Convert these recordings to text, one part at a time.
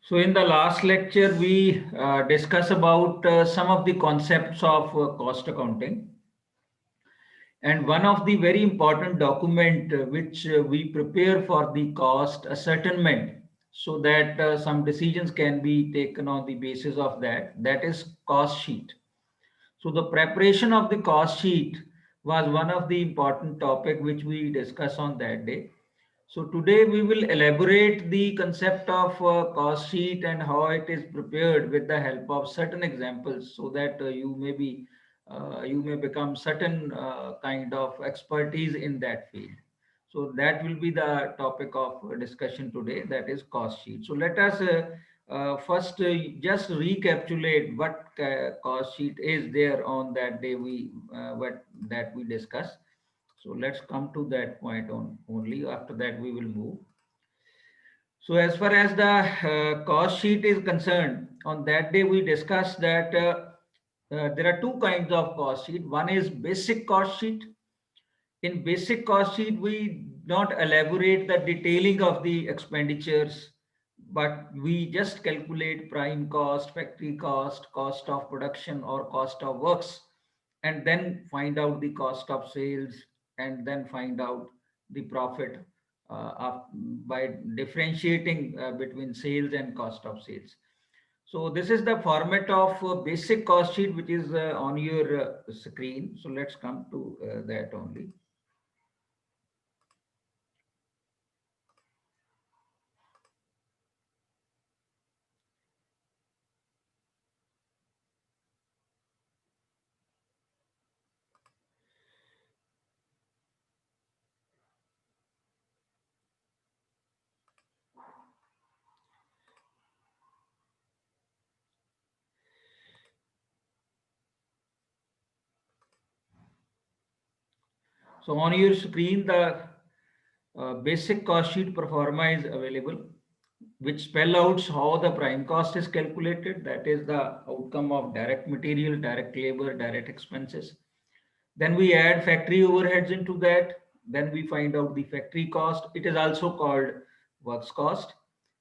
So in the last lecture, we discussed about some of the concepts of cost accounting. And one of the very important document which we prepare for the cost ascertainment so that some decisions can be taken on the basis of that is cost sheet. So the preparation of the cost sheet was one of the important topic which we discussed on that day. So today we will elaborate the concept of cost sheet and how it is prepared with the help of certain examples so that you may become certain kind of expertise in that field. So that will be the topic of discussion today, that is cost sheet. So let us first just recapitulate what cost sheet is there on that day what that we discussed. So let's come to that point on only. After that, we will move. So as far as the cost sheet is concerned, on that day we discussed that there are two kinds of cost sheet. One is basic cost sheet. In basic cost sheet, we not elaborate the detailing of the expenditures, but we just calculate prime cost, factory cost, cost of production or cost of works, and then find out the cost of sales, and then find out the profit by differentiating between sales and cost of sales. So this is the format of basic cost sheet which is on your screen. So let's come to that only. So on your screen, the basic cost sheet pro forma is available, which spell out how the prime cost is calculated. That is the outcome of direct material, direct labor, direct expenses. Then we add factory overheads into that. Then we find out the factory cost. It is also called works cost.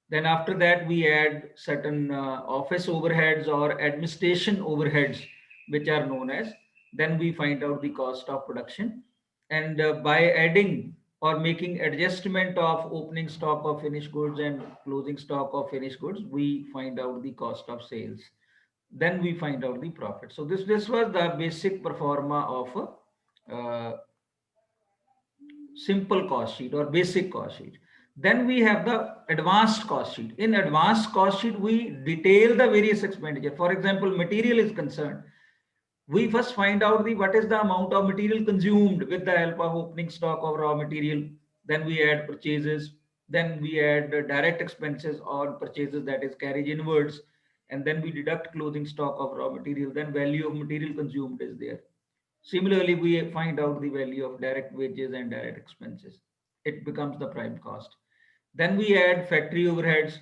Then after that, we add certain office overheads or administration overheads, which are known as. Then we find out the cost of production. And by adding or making adjustment of opening stock of finished goods and closing stock of finished goods, we find out the cost of sales. Then we find out the profit. So this was the basic pro forma of a simple cost sheet or basic cost sheet. Then we have the advanced cost sheet. In advanced cost sheet, we detail the various expenditure. For example, material is concerned. We first find out the what is the amount of material consumed with the help of opening stock of raw material. Then we add purchases. Then we add direct expenses or purchases, that is carriage inwards. And then we deduct closing stock of raw material. Then value of material consumed is there. Similarly, we find out the value of direct wages and direct expenses. It becomes the prime cost. Then we add factory overheads.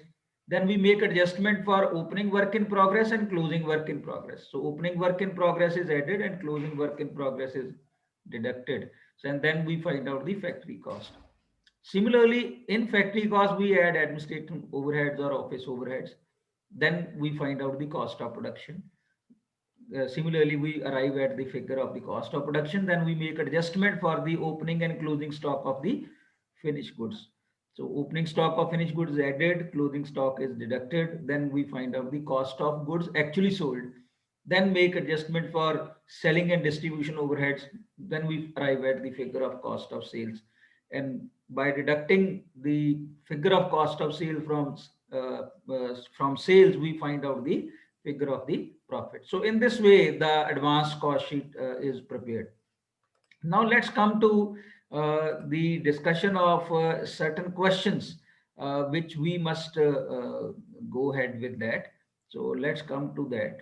Then we make adjustment for opening work in progress and closing work in progress. So opening work in progress is added and closing work in progress is deducted. So, and then we find out the factory cost. Similarly, in factory cost, we add administrative overheads or office overheads. Then we find out the cost of production. Similarly, we arrive at the figure of the cost of production. Then we make adjustment for the opening and closing stock of the finished goods. So opening stock of finished goods is added, closing stock is deducted. Then we find out the cost of goods actually sold. Then make adjustment for selling and distribution overheads. Then we arrive at the figure of cost of sales. And by deducting the figure of cost of sale from sales, we find out the figure of the profit. So in this way, the advanced cost sheet is prepared. Now let's come to the discussion of certain questions which we must go ahead with that. So let's come to that.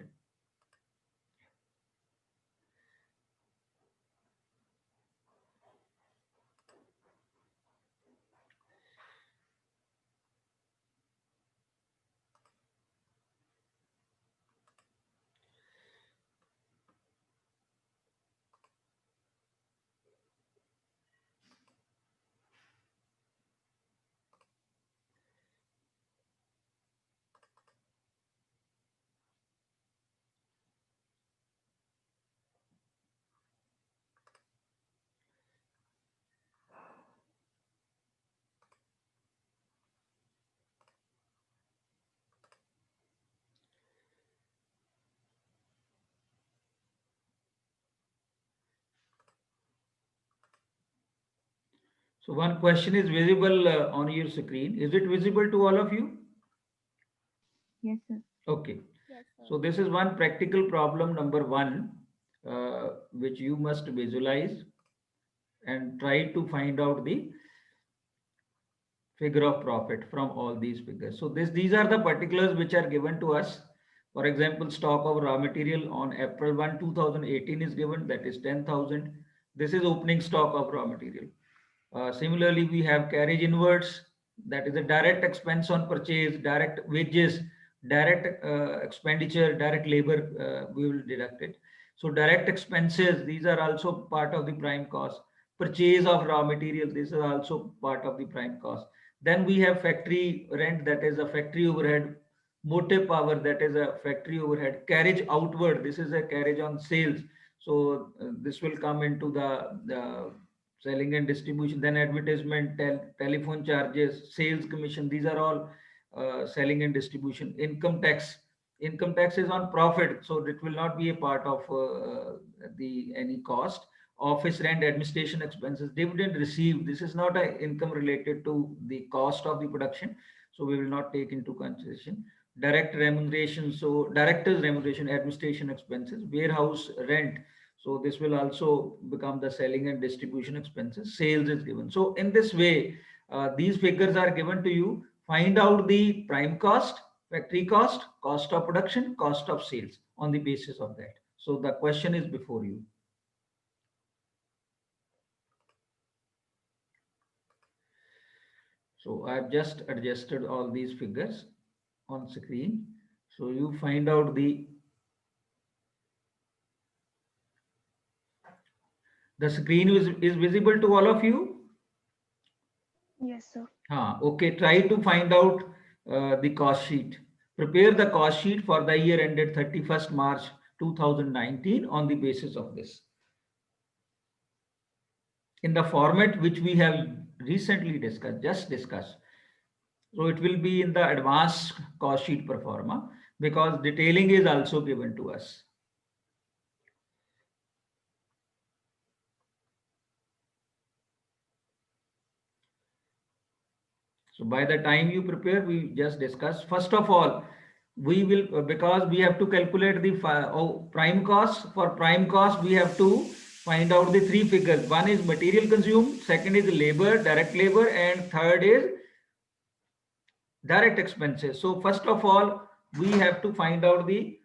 So one question is visible on your screen. Is it visible to all of you? Yes, sir. Okay. Yes, sir. So this is one practical problem number one, which you must visualize and try to find out the figure of profit from all these figures. So these are the particulars which are given to us. For example, stock of raw material on April 1, 2018 is given, that is 10,000. This is opening stock of raw material. Similarly, we have carriage inwards, that is a direct expense on purchase, direct wages, direct expenditure, direct labor, we will deduct it. So direct expenses, these are also part of the prime cost. Purchase of raw material, this is also part of the prime cost. Then we have factory rent, that is a factory overhead. Motive power, that is a factory overhead. Carriage outward, this is a carriage on sales. So this will come into the selling and distribution. Then advertisement, telephone charges, sales commission, these are all selling and distribution. Income tax is on profit, so it will not be a part of the any cost. Office rent, administration expenses. Dividend received, this is not a income related to the cost of the production, so we will not take into consideration. Direct remuneration, so directors remuneration, administration expenses. Warehouse rent, so this will also become the selling and distribution expenses. Sales is given. So in this way, these figures are given to you. Find out the prime cost, factory cost, cost of production, cost of sales on the basis of that. So the question is before you. So I've just adjusted all these figures on screen. So you find out the screen is visible to all of you. Yes, sir. Okay, try to find out the cost sheet. Prepare the cost sheet for the year ended 31st March 2019 on the basis of this. In the format which we have recently discussed, just discussed. So it will be in the advanced cost sheet pro forma because detailing is also given to us. So by the time you prepare, we just discuss. First of all, we will, because we have to calculate the prime cost. For prime cost, we have to find out the three figures. One is material consumed, second is labor, direct labor, and third is direct expenses. So first of all, we have to find out the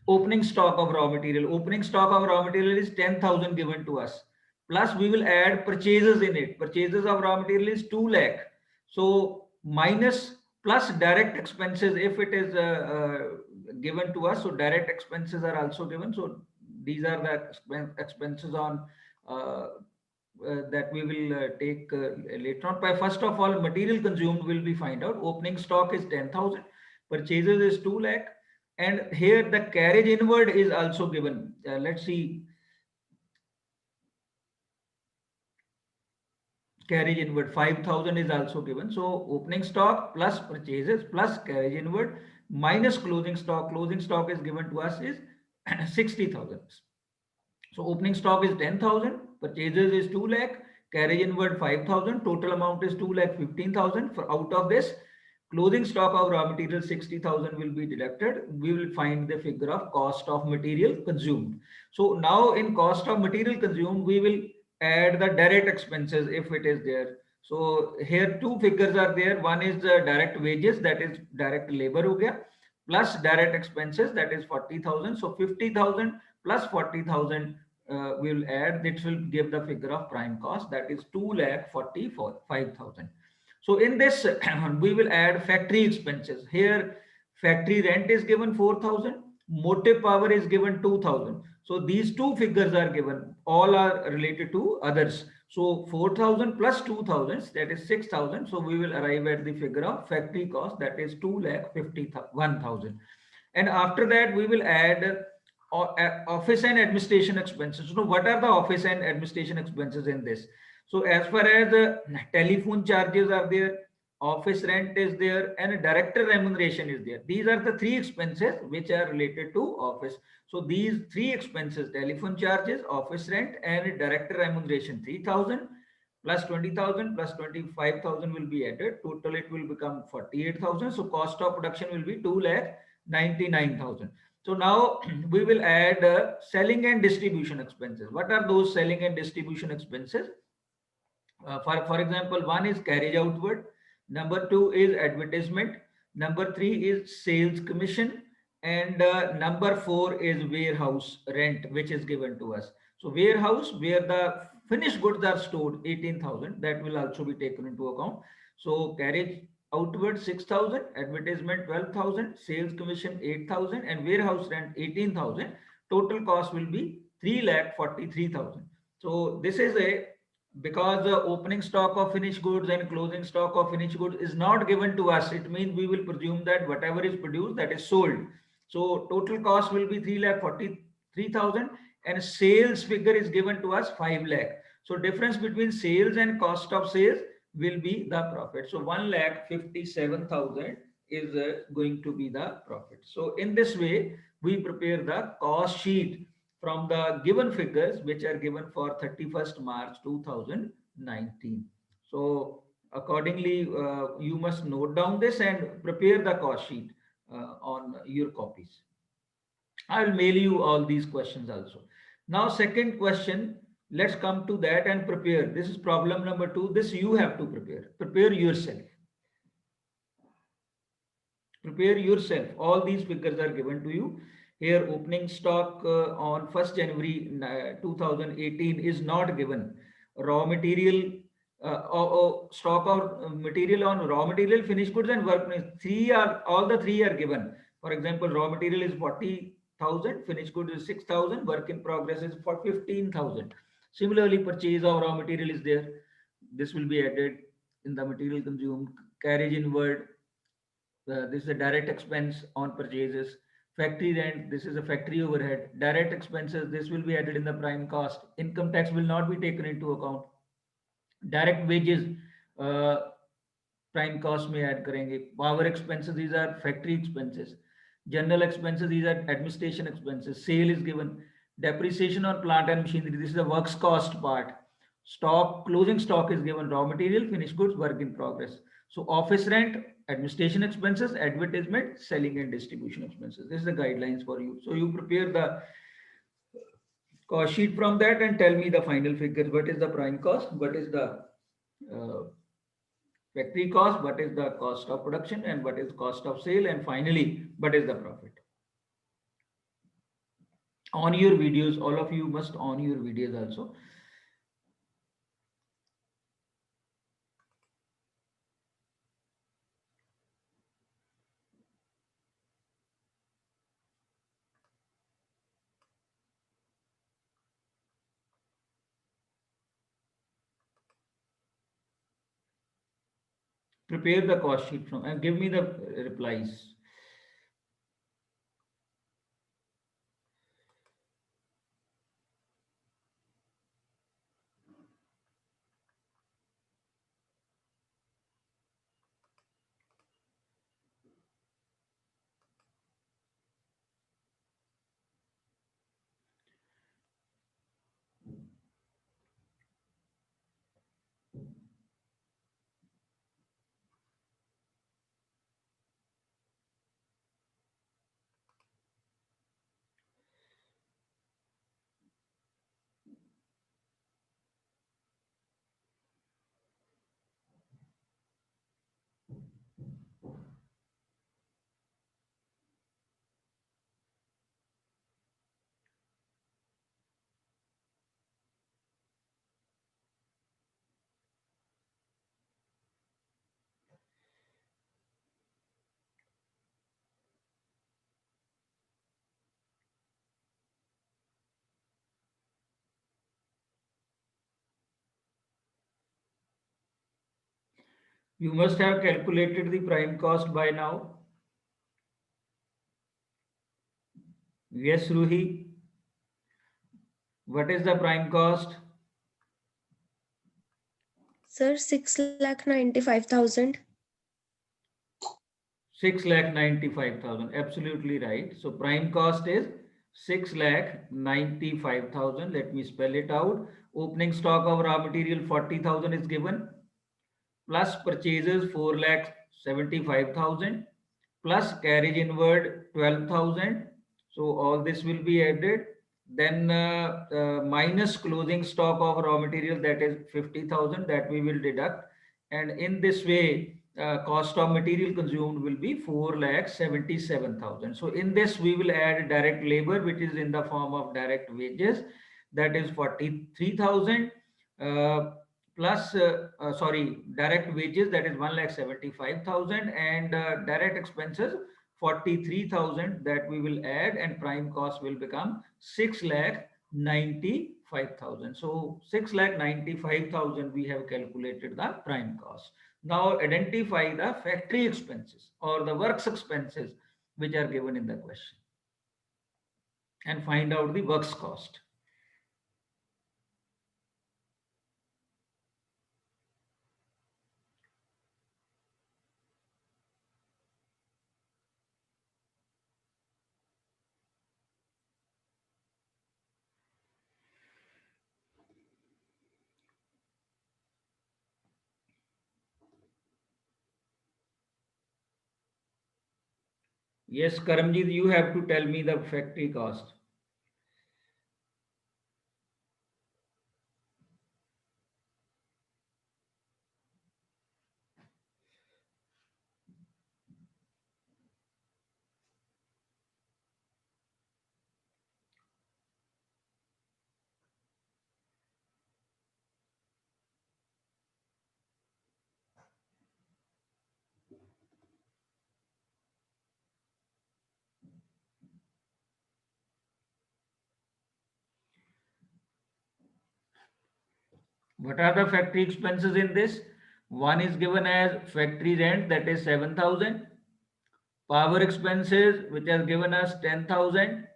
opening stock of raw material. Opening stock of raw material is 10,000 given to us. Plus we will add purchases in it. Purchases of raw material is 2 lakh. So minus plus direct expenses if it is given to us. So direct expenses are also given. So these are the expenses on that we will take later on. By first of all, material consumed will be find out. Opening stock is 10,000. Purchases is 2 lakh. And here the carriage inward is also given. Let's see. Carriage inward 5,000 is also given. So opening stock plus purchases plus carriage inward minus closing stock. Closing stock is given to us is 60,000. So opening stock is 10,000, purchases is 2 lakh, carriage inward 5,000, total amount is 2 lakh 15,000. For out of this, closing stock of raw material 60,000 will be deducted. We will find the figure of cost of material consumed. So now in cost of material consumed, we will add the direct expenses if it is there. So here two figures are there. One is the direct wages, that is direct labor ho gaya, plus direct expenses, that is 40,000. So 50,000 plus 40,000 we will add. This will give the figure of prime cost, that is 2,45,000. So in this we will add factory expenses. Here factory rent is given 4,000, motive power is given 2,000. So these two figures are given, all are related to others. So 4,000 plus 2,000, that is 6,000. So we will arrive at the figure of factory cost, that is 2,51,000. And after that we will add office and administration expenses. So what are the office and administration expenses in this? So as far as telephone charges are there, office rent is there, and director remuneration is there. These are the three expenses which are related to office. So these three expenses, telephone charges, office rent, and director remuneration, 3,000, plus 20,000 plus 25,000 will be added. Total it will become 48,000. So cost of production will be 2,99,000. So now we will add selling and distribution expenses. What are those selling and distribution expenses? For example, one is carriage outward, number two is advertisement, number three is sales commission, and number four is warehouse rent, which is given to us. So warehouse where the finished goods are stored, 18,000, that will also be taken into account. So carriage outward 6,000, advertisement 12,000, sales commission 8,000, and warehouse rent 18,000. Total cost will be 3,43,000. So this is a, because the opening stock of finished goods and closing stock of finished goods is not given to us, it means we will presume that whatever is produced, that is sold. So total cost will be 3,43,000, and sales figure is given to us 5 lakh. So difference between sales and cost of sales will be the profit. So 1,57,000 is going to be the profit. So in this way we prepare the cost sheet from the given figures which are given for 31st March 2019. So accordingly, you must note down this and prepare the cost sheet on your copies. I will mail you all these questions also. Now, second question, let's come to that and prepare. This is problem number 2. This you have to prepare. Prepare yourself. Prepare yourself. All these figures are given to you. Here opening stock on 1st January 2018 is not given. Raw material, stock of material on raw material, finished goods and work, all the three are given. For example, raw material is 40,000, finished goods is 6,000, work in progress is for 15,000. Similarly, purchase of raw material is there. This will be added in the material consumed. Carriage inward, this is a direct expense on purchases. Factory rent, this is a factory overhead. Direct expenses, this will be added in the prime cost. Income tax will not be taken into account. Direct wages, prime cost में add करेंगे. Power expenses, these are factory expenses. General expenses, these are administration expenses. Sale is given. Depreciation on plant and machinery, this is the works cost part. Stock, closing stock is given. Raw material, finished goods, work in progress. So office rent, administration expenses, advertisement, selling and distribution expenses. This is the guidelines for you. So you prepare the cost sheet from that and tell me the final figures. What is the prime cost? What is the factory cost? What is the cost of production? And what is cost of sale? And finally, what is the profit? On your videos, all of you must on your videos also. Prepare the cost sheet from and give me the replies. You must have calculated the prime cost by now. Yes, Ruhi. What is the prime cost? Sir, 6,95,000. 6,95,000. Absolutely right. So prime cost is 6,95,000. Let me spell it out. opening stock of raw material 40,000 is given, plus purchases 4,75,000, plus carriage inward 12,000. So all this will be added. Then minus closing stock of raw material, that is 50,000, that we will deduct. And in this way, cost of material consumed will be 4,77,000. So in this, we will add direct labor, which is in the form of direct wages, that is 43,000. Plus direct wages, that is 1,75,000, and direct expenses 43,000, that we will add, and prime cost will become 6,95,000. So 6,95,000 we have calculated the prime cost. Now identify the factory expenses or the works expenses which are given in the question and find out the works cost. Yes, Karamjit, you have to tell me the factory cost. What are the factory expenses in this? One is given as factory rent, that is 7,000. Power expenses, which are given as 10,000.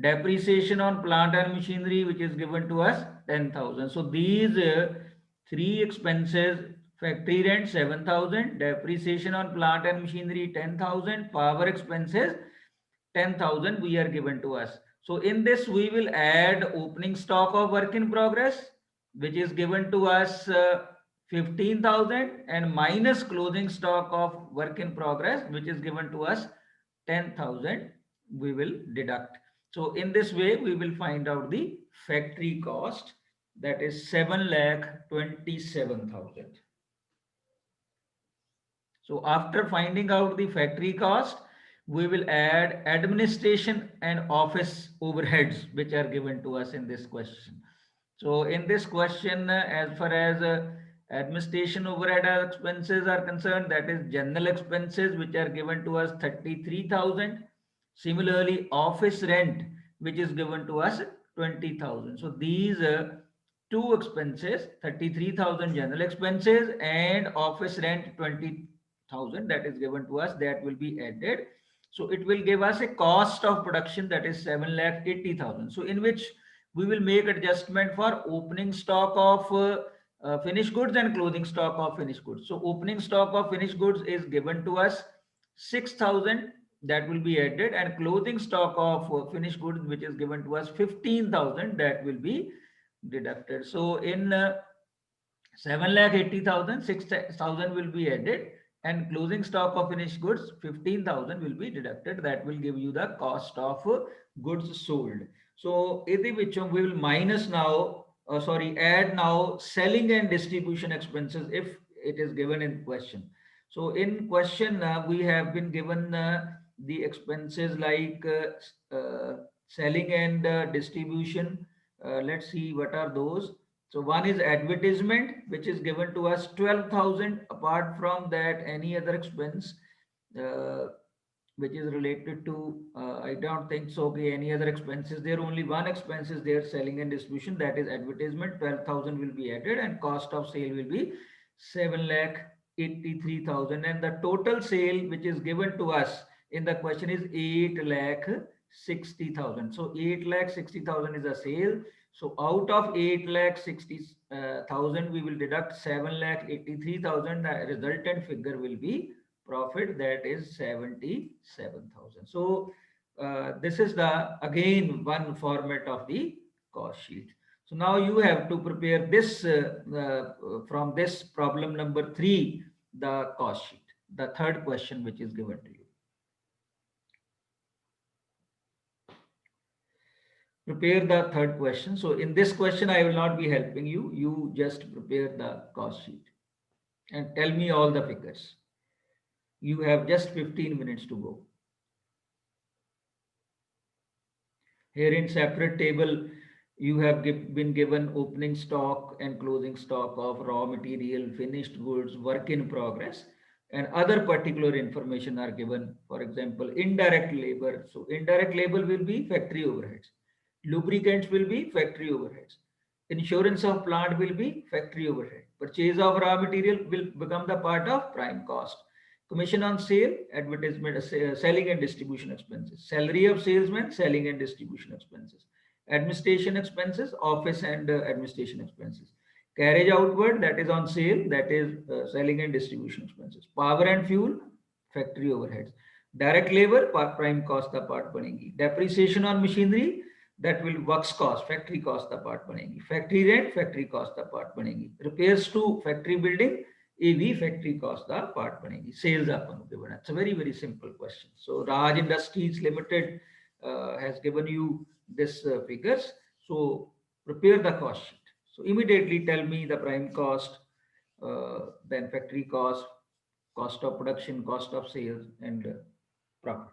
Depreciation on plant and machinery, which is given to us 10,000. So these three expenses: factory rent 7,000, depreciation on plant and machinery 10,000, power expenses 10,000, we are given to us. So in this, we will add opening stock of work in progress, which is given to us 15,000, and minus closing stock of work in progress, which is given to us 10,000, we will deduct. So in this way, we will find out the factory cost, that is 7,27,000. So after finding out the factory cost, we will add administration and office overheads, which are given to us in this question. So in this question, as far as administration overhead expenses are concerned, that is general expenses, which are given to us 33,000. Similarly, office rent, which is given to us 20,000. So these two expenses, 33,000 general expenses and office rent 20,000, that is given to us, that will be added. So it will give us a cost of production, that is 7,80,000. So in which we will make adjustment for opening stock of finished goods and closing stock of finished goods. So opening stock of finished goods is given to us 6,000, that will be added, and closing stock of finished goods, which is given to us 15,000, that will be deducted. So in 7,80,000, 6,000 will be added, and closing stock of finished goods 15,000 will be deducted. That will give you the cost of goods sold. So in which we will minus now, add now selling and distribution expenses if it is given in question. So in question, we have been given the expenses like selling and distribution. Let's see what are those. So one is advertisement, which is given to us 12,000. Apart from that, any other expense uh, which is related to, I don't think so. Okay, any other expenses? There only one expense is there, selling and distribution, that is advertisement. 12,000 will be added, and cost of sale will be 7,83,000. And the total sale which is given to us in the question is 8,60,000. So 8,60,000 is a sale. So out of 8,60,000, we will deduct 7,83,000. The resultant figure will be profit, that is 77,000. So this is the again one format of the cost sheet. So now you have to prepare this from this problem number 3, the cost sheet, the third question which is given to you. Prepare the third question. So in this question, I will not be helping you. You just prepare the cost sheet and tell me all the figures. You have just 15 minutes to go. Here in separate table, you have been given opening stock and closing stock of raw material, finished goods, work in progress, and other particular information are given. For example, indirect labor. So indirect labor will be factory overheads. Lubricants will be factory overheads. Insurance of plant will be factory overhead. Purchase of raw material will become the part of prime cost. Commission on sale, advertisement, selling and distribution expenses. Salary of salesman, selling and distribution expenses. Administration expenses, office and administration expenses. Carriage outward, that is on sale, that is selling and distribution expenses. Power and fuel, factory overheads. Direct labor, prime cost the part banegi. Depreciation on machinery, that will works cost, factory cost the part banegi. Factory rent, factory cost the part banegi. Repairs to factory building, AV factory cost the part banegi. Sales apan given. It's a very simple question. So Raj Industries Limited has given you this figures. So prepare the cost sheet. So immediately tell me the prime cost, then factory cost, cost of production, cost of sales, and profit.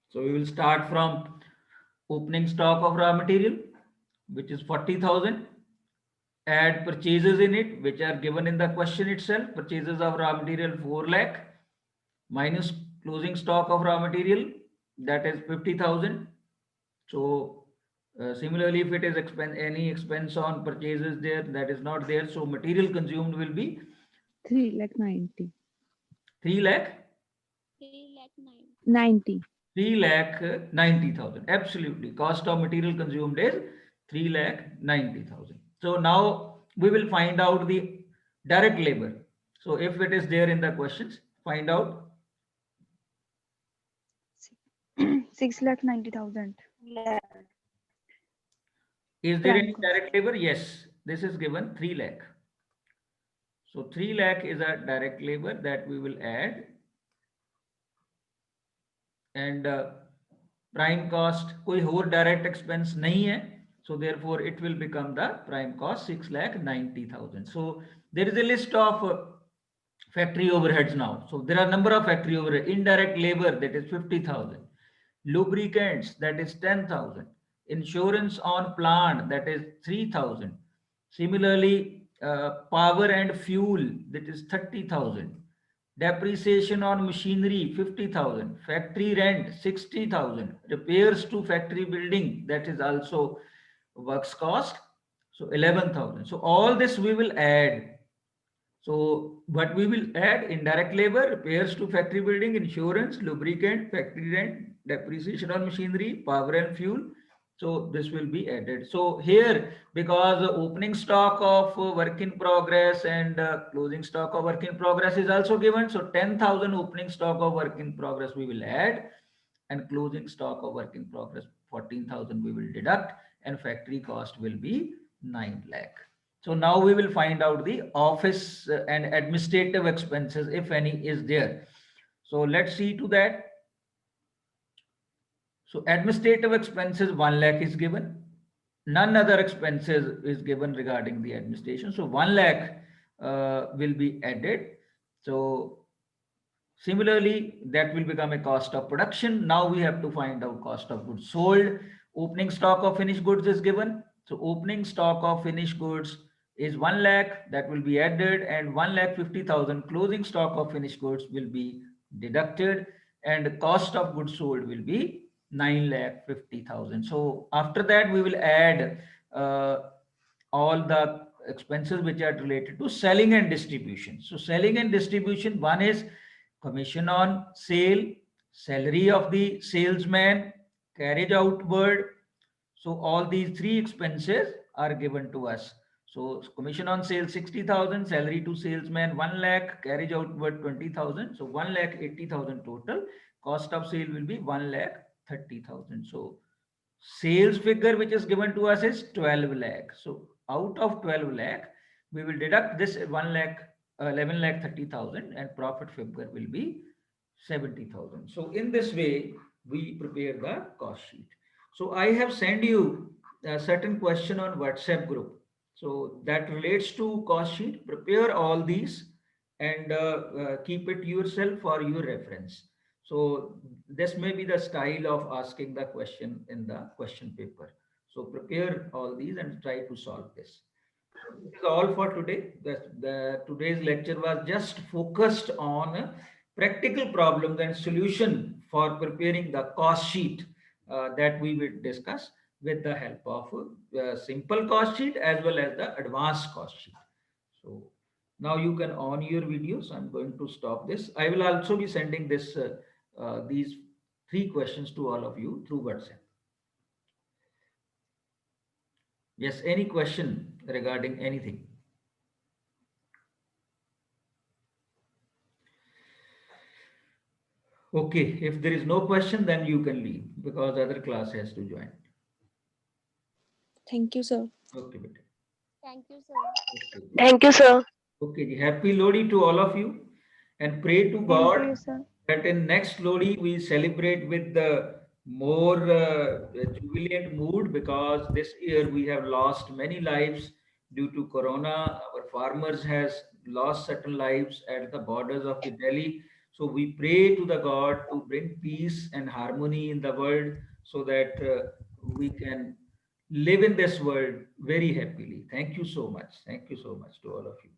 So we will start from opening stock of raw material, which is 40,000. Add purchases in it, which are given in the question itself. Purchases of raw material 4 lakh minus closing stock of raw material, that is 50,000. So similarly, if it is any expense on purchases there, that is not there. So material consumed will be 3,90,000. 3 lakh 90. 3,90,000. Absolutely. Cost of material consumed is 3,90,000. So now we will find out the direct labor. So if it is there in the questions, find out. 6,90,000. Is there Prime any cost. direct labor? Yes, this is given 3 lakh. So 3 lakh is a direct labor that we will add. And prime cost, कोई और direct expense नहीं है. So therefore it will become the prime cost 6,90,000. So there is a list of factory overheads now. So there are number of factory overhead. Indirect labor, that is 50,000. Lubricants, that is 10,000. Insurance on plant, that is 3,000. Similarly, power and fuel, that is 30,000. Depreciation on machinery 50,000. Factory rent 60,000. Repairs to factory building, that is also works cost, so 11,000. So all this we will add. So what we will add: indirect labor, repairs to factory building, insurance, lubricant, factory rent, depreciation on machinery, power and fuel. So this will be added. So here, because opening stock of work in progress and closing stock of work in progress is also given. So 10,000 opening stock of work in progress we will add, and closing stock of work in progress 14,000 we will deduct, and factory cost will be 9 lakh. So now we will find out the office and administrative expenses, if any is there. So let's see to that. So administrative expenses 1 lakh is given. None other expenses is given regarding the administration. So 1 lakh will be added. So similarly, that will become a cost of production. Now we have to find out cost of goods sold. Opening stock of finished goods is given. So opening stock of finished goods is 1 lakh, that will be added, and 1,50,000 closing stock of finished goods will be deducted, and cost of goods sold will be 9,50,000. So after that we will add all the expenses which are related to selling and distribution. So selling and distribution, one is commission on sale, salary of the salesman, carriage outward. So all these three expenses are given to us. So commission on sale 60,000, salary to salesman 1 lakh, carriage outward 20,000. So 1 lakh 80,000 total. Cost of sale will be 1 lakh 30,000. So sales figure which is given to us is 12 lakh. So out of 12 lakh, we will deduct this 1 lakh 11 lakh 30,000 and profit figure will be 70,000. So in this way, we prepare the cost sheet. So I have sent you a certain question on WhatsApp group. So that relates to cost sheet. Prepare all these and keep it yourself for your reference. So this may be the style of asking the question in the question paper. So prepare all these and try to solve this. So this is all for today. Today's lecture was just focused on practical problems and solution for preparing the cost sheet that we will discuss with the help of simple cost sheet as well as the advanced cost sheet. So now you can on your videos. I'm going to stop this. I will also be sending these 3 questions to all of you through WhatsApp. Yes, any question regarding anything? Okay, if there is no question, then you can leave because other class has to join. Thank you, sir. Okay, beta. Thank you, sir. Okay, Thank you, sir. okay, ji. Happy Lodi to all of you, and pray to Thank God you, sir. that in next Lodi we celebrate with the more jubilant mood, because this year we have lost many lives due to Corona. Our farmers has lost certain lives at the borders of the Delhi. So we pray to the God to bring peace and harmony in the world so that we can live in this world very happily. Thank you so much. Thank you so much to all of you.